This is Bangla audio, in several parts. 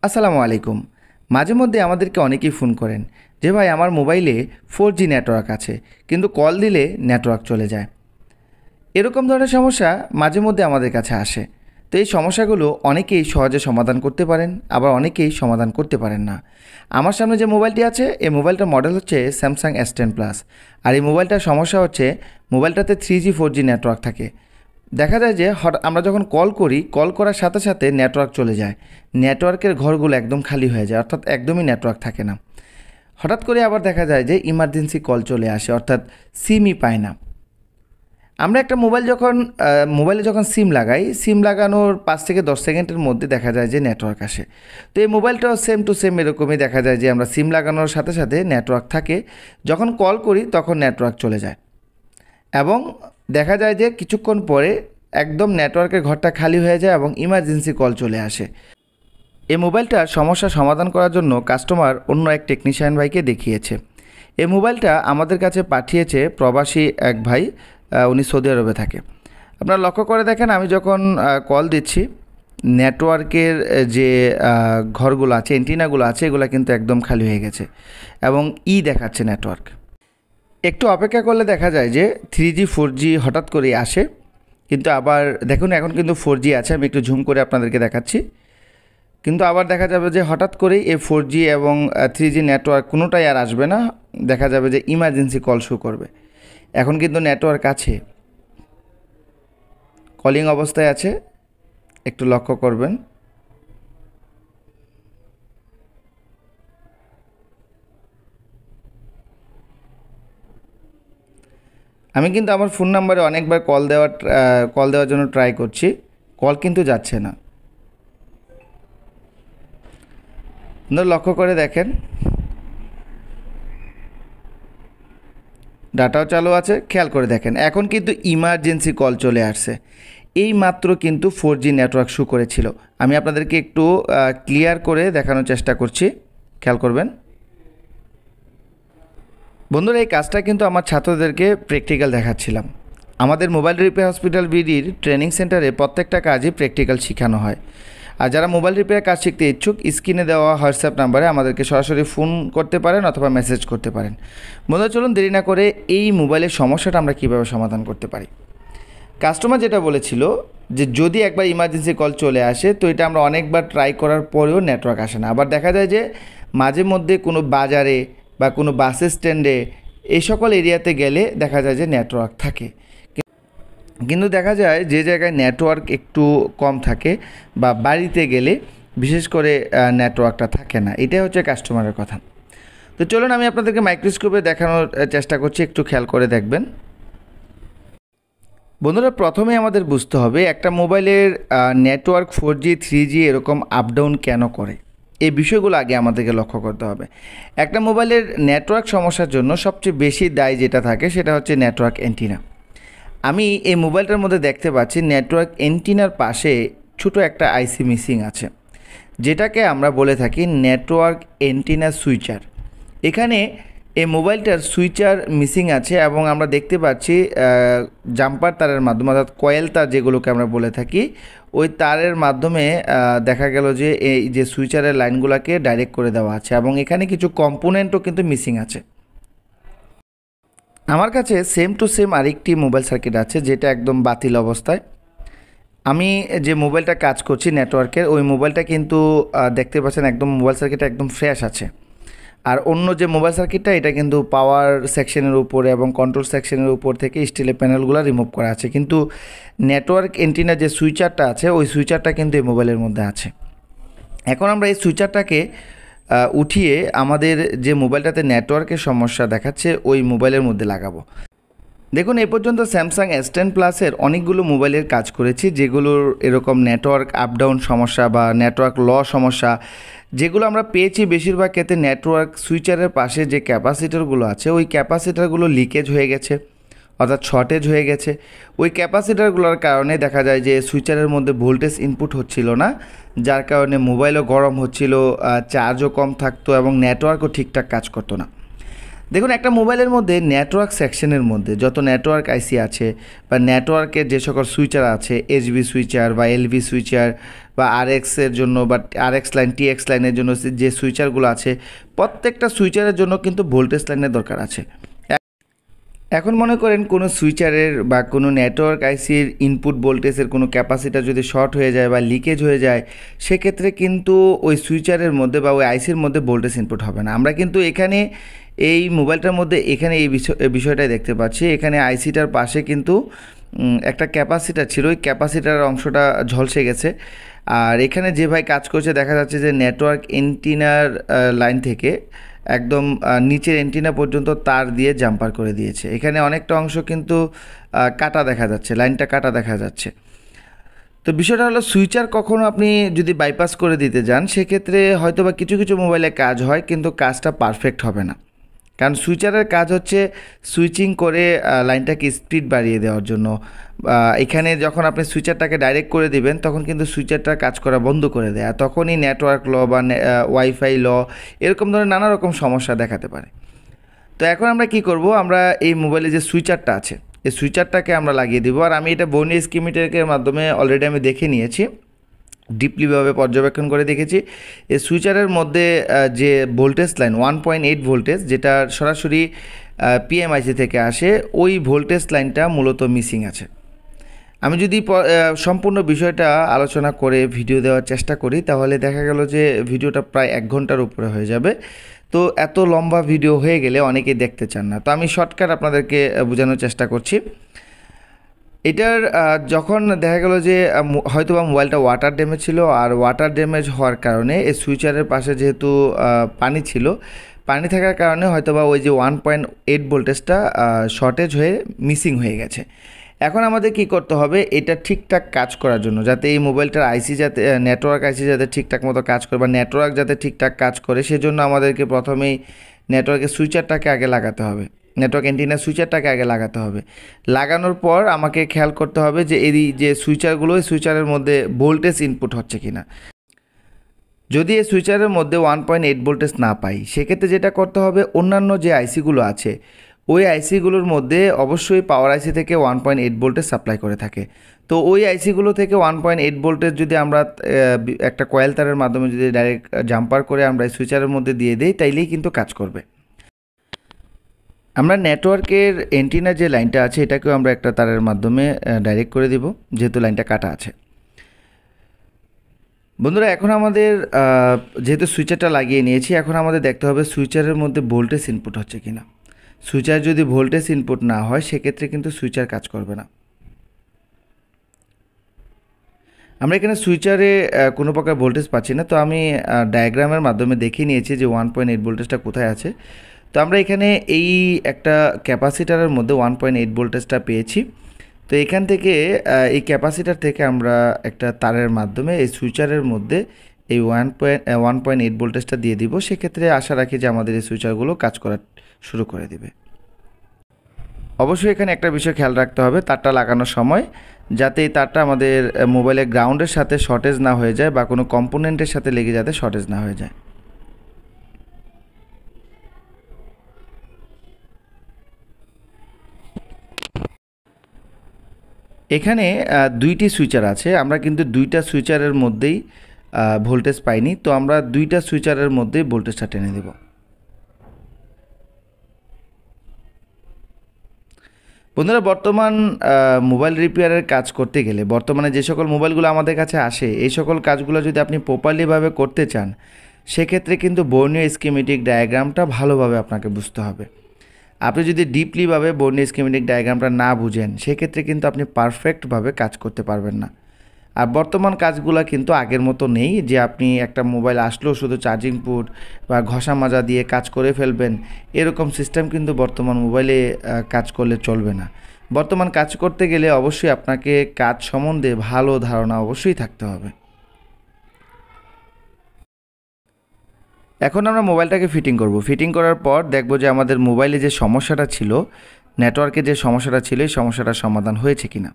আসসালামু আলাইকুম। মাঝে মধ্যে আমাদেরকে অনেকেই ফোন করেন যে ভাই আমার মোবাইলে 4G নেটওয়ার্ক আছে কিন্তু কল দিলে নেটওয়ার্ক চলে যায়। এরকম ধরনের সমস্যা মাঝে মধ্যে আমাদের কাছে আসে। তো এই সমস্যাগুলো অনেকেই সহজে সমাধান করতে পারেন, আবার অনেকেই সমাধান করতে পারেন না। আমার সামনে যে মোবাইলটি আছে এই মোবাইলটার মডেল হচ্ছে স্যামসাং S10 প্লাস। আর এই মোবাইলটার সমস্যা হচ্ছে মোবাইলটাতে 3G 4G নেটওয়ার্ক থাকে। দেখা যায় যে আমরা যখন কল করি, কল করার সাথে সাথে নেটওয়ার্ক চলে যায়, নেটওয়ার্কের ঘরগুলো একদম খালি হয়ে যায়, অর্থাৎ একদমই নেটওয়ার্ক থাকে না। হঠাৎ করে আবার দেখা যায় যে ইমার্জেন্সি কল চলে আসে, অর্থাৎ সিমই পায় না। আমরা একটা মোবাইলে যখন সিম লাগাই, সিম লাগানোর 5 থেকে 10 সেকেন্ডের মধ্যে দেখা যায় যে নেটওয়ার্ক আসে। তো এই মোবাইলটাও সেম টু সেম এরকমই দেখা যায় যে আমরা সিম লাগানোর সাথে সাথে নেটওয়ার্ক থাকে, যখন কল করি তখন নেটওয়ার্ক চলে যায় এবং দেখা যায় যে কিছুক্ষণ পরে একদম নেটওয়ার্কের ঘরটা খালি হয়ে যায় এবং ইমার্জেন্সি কল চলে আসে। এই মোবাইলটার সমস্যা সমাধান করার জন্য কাস্টমার অন্য এক টেকনিশিয়ান ভাইকে দেখিয়েছে। এই মোবাইলটা আমাদের কাছে পাঠিয়েছে প্রবাসী এক ভাই, উনি সৌদি আরবে থাকে। আপনারা লক্ষ্য করে দেখেন, আমি যখন কল দিচ্ছি নেটওয়ার্কের যে ঘরগুলো আছে, এন্টিনাগুলো আছে, এগুলো কিন্তু একদম খালি হয়ে গেছে এবং দেখাচ্ছে নেটওয়ার্ক। একটু অপেক্ষা করলে দেখা যায় যে 3G 4G হঠাৎ করে আসে, কিন্তু আবার দেখুন এখন কিন্তু 4G আছে, আমি একটু ঝুম করে আপনাদেরকে দেখাচ্ছি। কিন্তু আবার দেখা যাবে যে হঠাৎ করেই এই 4G এবং 3G নেটওয়ার্ক কোনোটাই আর আসবে না, দেখা যাবে যে ইমার্জেন্সি কল শো করবে। এখন কিন্তু নেটওয়ার্ক আছে, কলিং অবস্থায় আছে, একটু লক্ষ্য করবেন। আমি কিন্তু আমার ফোন নাম্বারে অনেকবার কল দেওয়ার জন্য ট্রাই করছি, কল কিন্তু যাচ্ছে না। লক্ষ্য করে দেখেন, ডাটাও চালু আছে, খেয়াল করে দেখেন এখন কিন্তু ইমার্জেন্সি কল চলে আসছে। এই মাত্র কিন্তু 4G নেটওয়ার্ক শো করেছিল। আমি আপনাদেরকে একটু ক্লিয়ার করে দেখানোর চেষ্টা করছি, খেয়াল করবেন। বন্ধুরা, এই কাজটা কিন্তু আমার ছাত্রদেরকে প্র্যাকটিক্যাল দেখাচ্ছিলাম। আমাদের মোবাইল রিপেয়ার হসপিটাল BDর ট্রেনিং সেন্টারে প্রত্যেকটা কাজই প্র্যাকটিক্যাল শেখানো হয়। আর যারা মোবাইল রিপেয়ার কাজ শিখতে ইচ্ছুক, স্ক্রিনে দেওয়া হোয়াটসঅ্যাপ নাম্বারে আমাদেরকে সরাসরি ফোন করতে পারেন অথবা মেসেজ করতে পারেন। বন্ধুরা, চলুন দেরি না করে এই মোবাইলের সমস্যাটা আমরা কীভাবে সমাধান করতে পারি। কাস্টমার যেটা বলেছিল যে যদি একবার ইমার্জেন্সি কল চলে আসে, তো এটা আমরা অনেকবার ট্রাই করার পরেও নেটওয়ার্ক আসে না। আবার দেখা যায় যে মাঝে মধ্যে কোনো বাজারে বা কোনো বাস স্ট্যান্ডে এই সকল এরিয়াতে গেলে দেখা যায় যে নেটওয়ার্ক থাকে, কিন্তু দেখা যায় যে জায়গায় নেটওয়ার্ক একটু কম থাকে বা বাড়িতে গেলে বিশেষ করে নেটওয়ার্কটা থাকে না। এটাই হচ্ছে কাস্টমারের কথা। তো চলুন আমি আপনাদেরকে মাইক্রোস্কোপে দেখানোর চেষ্টা করছি, একটু খেয়াল করে দেখবেন। বন্ধুরা, প্রথমে আমাদের বুঝতে হবে একটা মোবাইলের নেটওয়ার্ক 4G 3G এরকম আপ ডাউন কেন করে, এই বিষয়গুলো আগে আমাদেরকে লক্ষ্য করতে হবে। একটা মোবাইলের নেটওয়ার্ক সমস্যার জন্য সবচেয়ে বেশি দায়ী যেটা থাকে সেটা হচ্ছে নেটওয়ার্ক এন্টিনা। আমি এই মোবাইলটার মধ্যে দেখতে পাচ্ছি নেটওয়ার্ক এন্টিনার পাশে ছোটো একটা আইসি মিসিং আছে, যেটাকে আমরা বলে থাকি নেটওয়ার্ক এন্টিনা সুইচার। এখানে এই মোবাইলটার সুইচার মিসিং আছে এবং আমরা দেখতে পাচ্ছি জাম্পার তারের মাধ্যমে, অর্থাৎ কয়েল তার যেগুলোকে আমরা বলে থাকি, ওই তারের মাধ্যমে দেখা গেল যে এই যে সুইচারের লাইনগুলোকে ডাইরেক্ট করে দেওয়া আছে এবং এখানে কিছু কম্পোনেন্টও কিন্তু মিসিং আছে। আমার কাছে সেম টু সেম আরেকটি মোবাইল সার্কিট আছে যেটা একদম বাতিল অবস্থায়। আমি যে মোবাইলটা কাজ করছি নেটওয়ার্কের, ওই মোবাইলটা কিন্তু দেখতে পাচ্ছেন একদম মোবাইল সার্কিটটা একদম ফ্রেশ আছে। আর অন্য যে মোবাইল সার্কিটটা, এটা কিন্তু পাওয়ার সেকশনের উপরে এবং কন্ট্রোল সেকশনের উপর থেকে স্টিলের প্যানেলগুলো রিমুভ করা আছে, কিন্তু নেটওয়ার্ক এন্টিনা যে সুইচারটা আছে ওই সুইচারটা কিন্তু এই মোবাইলের মধ্যে আছে। এখন আমরা এই সুইচারটাকে উঠিয়ে আমাদের যে মোবাইলটাতে নেটওয়ার্কের সমস্যা দেখাচ্ছে ওই মোবাইলের মধ্যে লাগাবো। দেখুন, এই পর্যন্ত স্যামসাং S10 প্লাসের অনেকগুলো মোবাইলের কাজ করেছি যেগুলোর এরকম নেটওয়ার্ক আপ ডাউন সমস্যা বা নেটওয়ার্ক ল সমস্যা যেগুলো আমরা পেয়েছি, বেশিরভাগ ক্ষেত্রে নেটওয়ার্ক সুইচারের পাশে যে ক্যাপাসিটারগুলো আছে ওই ক্যাপাসিটারগুলো লিকেজ হয়ে গেছে, অর্থাৎ শর্টেজ হয়ে গেছে। ওই ক্যাপাসিটারগুলোর কারণে দেখা যায় যে সুইচারের মধ্যে ভোল্টেজ ইনপুট হচ্ছিল না, যার কারণে মোবাইলও গরম হচ্ছিল, চার্জও কম থাকতো এবং নেটওয়ার্কও ঠিকঠাক কাজ করতো না। দেখুন, একটা মোবাইলের মধ্যে নেটওয়ার্ক সেকশনের মধ্যে যত নেটওয়ার্ক আইসি আছে বা নেটওয়ার্কের যে সকল সুইচার আছে, HV সুইচার বা LV সুইচার বা RX-এর জন্য বা RX লাইন TX লাইনের জন্য যে সুইচারগুলো আছে, প্রত্যেকটা সুইচারের জন্য কিন্তু ভোল্টেজ লাইনের দরকার আছে। এখন মনে করেন কোনো সুইচারের বা কোনো নেটওয়ার্ক আইসির ইনপুট ভোল্টেজের কোনো ক্যাপাসিটার যদি শর্ট হয়ে যায় বা লিকেজ হয়ে যায়, সেক্ষেত্রে কিন্তু ওই সুইচারের মধ্যে বা ওই আইসির মধ্যে ভোল্টেজ ইনপুট হবে না। আমরা কিন্তু এখানে এই মোবাইলটার মধ্যে এখানে এই বিষয়টাই দেখতে পাচ্ছি। এখানে আইসিটার পাশে কিন্তু একটা ক্যাপাসিটার ছিল, ওই ক্যাপাসিটার অংশটা ঝলসে গেছে। আর এখানে যে ভাই কাজ করছে দেখা যাচ্ছে যে নেটওয়ার্ক এন্টিনার লাইন থেকে একদম নিচের এন্টিনা পর্যন্ত তার দিয়ে জাম্পার করে দিয়েছে। এখানে অনেকটা অংশ কিন্তু কাটা দেখা যাচ্ছে, লাইনটা কাটা দেখা যাচ্ছে। তো বিষয়টা হলো সুইচার কখনো আপনি যদি বাইপাস করে দিতে যান, সেক্ষেত্রে হয়তো বা কিছু কিছু মোবাইলে কাজ হয়, কিন্তু কাজটা পারফেক্ট হবে না। কারণ সুইচারের কাজ হচ্ছে সুইচিং করে লাইনটাকে স্পিড বাড়িয়ে দেওয়ার জন্য। এখানে যখন আপনি সুইচারটাকে ডাইরেক্ট করে দিবেন, তখন কিন্তু সুইচারটা কাজ করা বন্ধ করে দেয়, আর তখনই নেটওয়ার্ক ল বা ওয়াইফাই ল এরকম ধরনের নানা রকম সমস্যা দেখাতে পারে। তো এখন আমরা কি করব, আমরা এই মোবাইলে যে সুইচারটা আছে, এই সুইচারটাকে আমরা লাগিয়ে দিব। আর আমি এটা বর্নি স্কিমেটিকের মাধ্যমে অলরেডি আমি দেখে নিয়েছি, ডিপলিভাবে পর্যবেক্ষণ করে দেখেছি। এই সুইচারের মধ্যে যে ভোল্টেজ লাইন 1.8 ভোল্টেজ, যেটা সরাসরি পিএমআইসি থেকে আসে, ওই ভোল্টেজ লাইনটা মূলত মিসিং আছে। আমি যদি সম্পূর্ণ বিষয়টা আলোচনা করে ভিডিও দেওয়ার চেষ্টা করি, তাহলে দেখা গেল যে ভিডিওটা প্রায় 1 ঘন্টার উপরে হয়ে যাবে। তো এত লম্বা ভিডিও হয়ে গেলে অনেকেই দেখতে চান না, তো আমি শর্টকাট আপনাদেরকে বোঝানোর চেষ্টা করছি। এটার যখন দেখা গেল যে হয়তো বা মোবাইলটা ওয়াটার ড্যামেজ ছিল, আর ওয়াটার ড্যামেজ হওয়ার কারণে এই সুইচারের পাশে যেহেতু পানি ছিল, পানি থাকার কারণে হয়তো বা ওই যে 1.8 ভোল্টেজটা শর্টেজ হয়ে মিসিং হয়ে গেছে। এখন আমাদের কি করতে হবে, এটা ঠিকঠাক কাজ করার জন্য, যাতে এই মোবাইলটার আইসি যাতে নেটওয়ার্ক আইসি যাতে ঠিকঠাক মতো কাজ করে বা নেটওয়ার্ক যাতে ঠিকঠাক কাজ করে, সেজন্য আমাদেরকে প্রথমেই নেটওয়ার্কের সুইচারটাকে আগে লাগাতে হবে, নেটওয়ার্ক এন্টিনার সুইচারটাকে আগে লাগাতে হবে। লাগানোর পর আমাকে খেয়াল করতে হবে যে এই যে সুইচারগুলো, এই সুইচারের মধ্যে ভোল্টেজ ইনপুট হচ্ছে কিনা। যদি এই সুইচারের মধ্যে 1.8 ভোল্টেজ না পাই, সেক্ষেত্রে যেটা করতে হবে, অন্যান্য যে আইসিগুলো আছে ওই আইসিগুলোর মধ্যে অবশ্যই পাওয়ার আইসি থেকে 1.8 ভোল্টেজ সাপ্লাই করে থাকে। তো ওই আইসিগুলো থেকে 1.8 ভোল্টেজ যদি আমরা একটা কয়েল তারের মাধ্যমে যদি ডাইরেক্ট জাম্পার করে আমরা এই সুইচারের মধ্যে দিয়ে দিই, তাইলেই কিন্তু কাজ করবে। আমরা নেটওয়ার্কের এন্টিনার যে লাইনটা আছে, এটাকেও আমরা একটা তারের মাধ্যমে ডাইরেক্ট করে দিব, যেহেতু লাইনটা কাটা আছে। বন্ধুরা, এখন আমাদের যেহেতু সুইচারটা লাগিয়ে নিয়েছি, এখন আমাদের দেখতে হবে সুইচারের মধ্যে ভোল্টেজ ইনপুট হচ্ছে কিনা। সুইচার যদি ভোল্টেজ ইনপুট না হয়, সেক্ষেত্রে কিন্তু সুইচার কাজ করবে না। আমরা এখানে সুইচারে কোনো প্রকার ভোল্টেজ পাচ্ছি না, তো আমি ডায়াগ্রামের মাধ্যমে দেখিয়ে নিয়েছি যে 1.8 ভোল্টেজটা কোথায় আছে। তো আমরা এখানে এই একটা ক্যাপাসিটারের মধ্যে 1.8 ভোল্টেজটা পেয়েছি। তো এখান থেকে এই ক্যাপাসিটার থেকে আমরা একটা তারের মাধ্যমে এই সুইচারের মধ্যে এই 1.8 ভোল্টেজটা দিয়ে দিব। সেক্ষেত্রে আশা রাখি যে আমাদের এই সুইচারগুলো কাজ করা শুরু করে দিবে। অবশ্যই এখানে একটা বিষয় খেয়াল রাখতে হবে, তারটা লাগানোর সময় যাতে এই তারটা আমাদের মোবাইলের গ্রাউন্ডের সাথে শর্টেজ না হয়ে যায় বা কোনো কম্পোনেন্টের সাথে লেগে যাতে শর্টেজ না হয়ে যায়। এখানে দুইটি সুইচার আছে, আমরা কিন্তু দুইটা সুইচারের মধ্যেই ভোল্টেজ পাইনি, তো আমরা দুইটা সুইচারের মধ্যেই ভোল্টেজটা টেনে দেব। বন্ধুরা, বর্তমান মোবাইল রিপেয়ারের কাজ করতে গেলে বর্তমানে যে সকল মোবাইলগুলো আমাদের কাছে আসে, এই সকল কাজগুলো যদি আপনি প্রপারলিভাবে করতে চান, সেক্ষেত্রে কিন্তু বর্ণীয় স্কিমেটিক ডায়াগ্রামটা ভালোভাবে আপনাকে বুঝতে হবে। আপনি যদি ডিপলিভাবে বর্ণীয় স্কিমেটিক ডায়াগ্রামটা না বুঝেন, সেক্ষেত্রে কিন্তু আপনি পারফেক্টভাবে কাজ করতে পারবেন না। আর বর্তমান কাজগুলো কিন্তু আগের মতো নেই যে আপনি একটা মোবাইল আসলেও শুধু চার্জিং পোর্ট বা ঘষা মাজা দিয়ে কাজ করে ফেলবেন, এরকম সিস্টেম কিন্তু বর্তমান মোবাইলে কাজ করলে চলবে না। বর্তমান কাজ করতে গেলে অবশ্যই আপনাকে কাজ সম্বন্ধে ভালো ধারণা অবশ্যই থাকতে হবে। এখন আমরা মোবাইলটাকে ফিটিং করব। ফিটিং করার পর দেখব যে আমাদের মোবাইলে যে সমস্যাটা ছিল, নেটওয়ার্কে যে সমস্যাটা ছিল, এই সমস্যাটার সমাধান হয়েছে কিনা,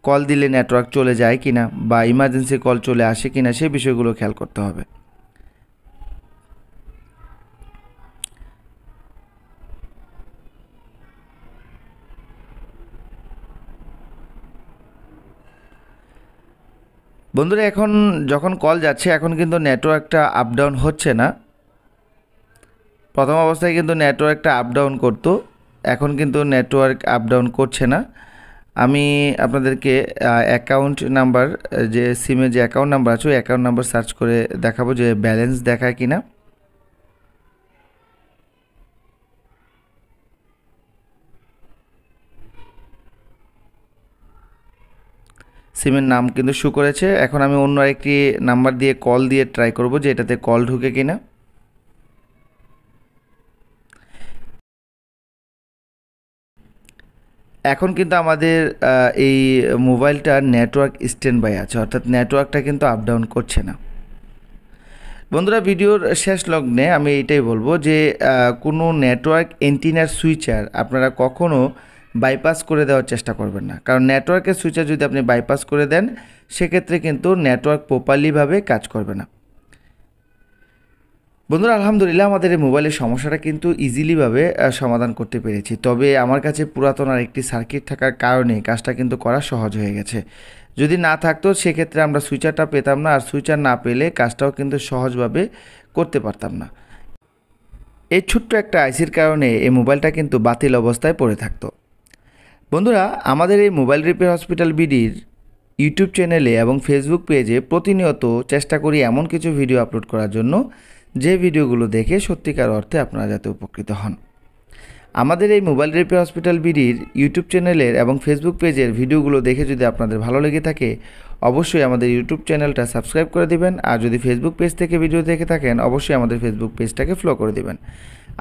কল দিলে নেটওয়ার্ক চলে যায় কিনা বা ইমার্জেন্সি কল চলে আসে কিনা, সেই বিষয়গুলো খেয়াল করতে হবে। বন্ধুরা এখন যখন কল যাচ্ছে এখন কিন্তু নেটওয়ার্কটা আপ ডাউন হচ্ছে না। প্রথম অবস্থায় কিন্তু নেটওয়ার্কটা আপ ডাউন করতো, এখন কিন্তু নেটওয়ার্ক আপ ডাউন করছে না। আমি আপনাদেরকে অ্যাকাউন্ট নাম্বার, যে সিমে যে অ্যাকাউন্ট নাম্বার আছে ওই অ্যাকাউন্ট নাম্বার সার্চ করে দেখাবো যে ব্যালেন্স দেখায় কিনা। সিমের নাম কিন্তু শো করেছে। এখন আমি অন্য আরেকটি নাম্বার দিয়ে কল দিয়ে ট্রাই করব যে এটাতে কল ঢুকে কিনা। এখন কিন্তু আমাদের এই মোবাইলটা নেটওয়ার্ক স্ট্যান্ড বাই আছে, অর্থাৎ নেটওয়ার্কটা কিন্তু আপ ডাউন করছে না। বন্ধুরা ভিডিওর শেষ লগ্নে আমি এইটাই বলবো যে কোনো নেটওয়ার্ক এন্টিনার সুইচার আপনারা কখনও বাইপাস করে দেওয়ার চেষ্টা করবেন না, কারণ নেটওয়ার্কের সুইচার যদি আপনি বাইপাস করে দেন সেক্ষেত্রে কিন্তু নেটওয়ার্ক প্রপারলিভাবে কাজ করবে না। বন্ধুরা আলহামদুলিল্লাহ আমাদের এই মোবাইলের সমস্যাটা কিন্তু ইজিলিভাবে সমাধান করতে পেরেছি। তবে আমার কাছে পুরাতন আর একটি সার্কিট থাকার কারণে কাজটা কিন্তু করা সহজ হয়ে গেছে। যদি না থাকতো সেক্ষেত্রে আমরা সুইচারটা পেতাম না, আর সুইচার না পেলে কাজটাও কিন্তু সহজভাবে করতে পারতাম না। এই ছোট্ট একটা আইসির কারণে এই মোবাইলটা কিন্তু বাতিল অবস্থায় পড়ে থাকতো। বন্ধুরা আমাদের এই মোবাইল রিপেয়ার হসপিটাল বিডির ইউটিউব চ্যানেলে এবং ফেসবুক পেজে প্রতিনিয়ত চেষ্টা করি এমন কিছু ভিডিও আপলোড করার জন্য যে ভিডিওগুলো দেখে সত্যিকার অর্থে আপনারা যাতে উপকৃত হন। আমাদের এই মোবাইল রিপেয়ার হসপিটাল বিডির ইউটিউব চ্যানেলের এবং ফেসবুক পেজের ভিডিওগুলো দেখে যদি আপনাদের ভালো লেগে থাকে অবশ্যই আমাদের ইউটিউব চ্যানেলটা সাবস্ক্রাইব করে দিবেন, আর যদি ফেসবুক পেজ থেকে ভিডিও দেখে থাকেন অবশ্যই আমাদের ফেসবুক পেজটাকে ফলো করে দিবেন।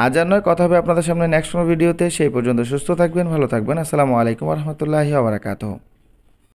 আজ আর নয়, কথা হবে আপনাদের সামনে নেক্সট কোনো ভিডিওতে। সেই পর্যন্ত সুস্থ থাকবেন, ভালো থাকবেন। আসসালামু আলাইকুম ওয়া রাহমাতুল্লাহি ওয়া বারাকাতুহু।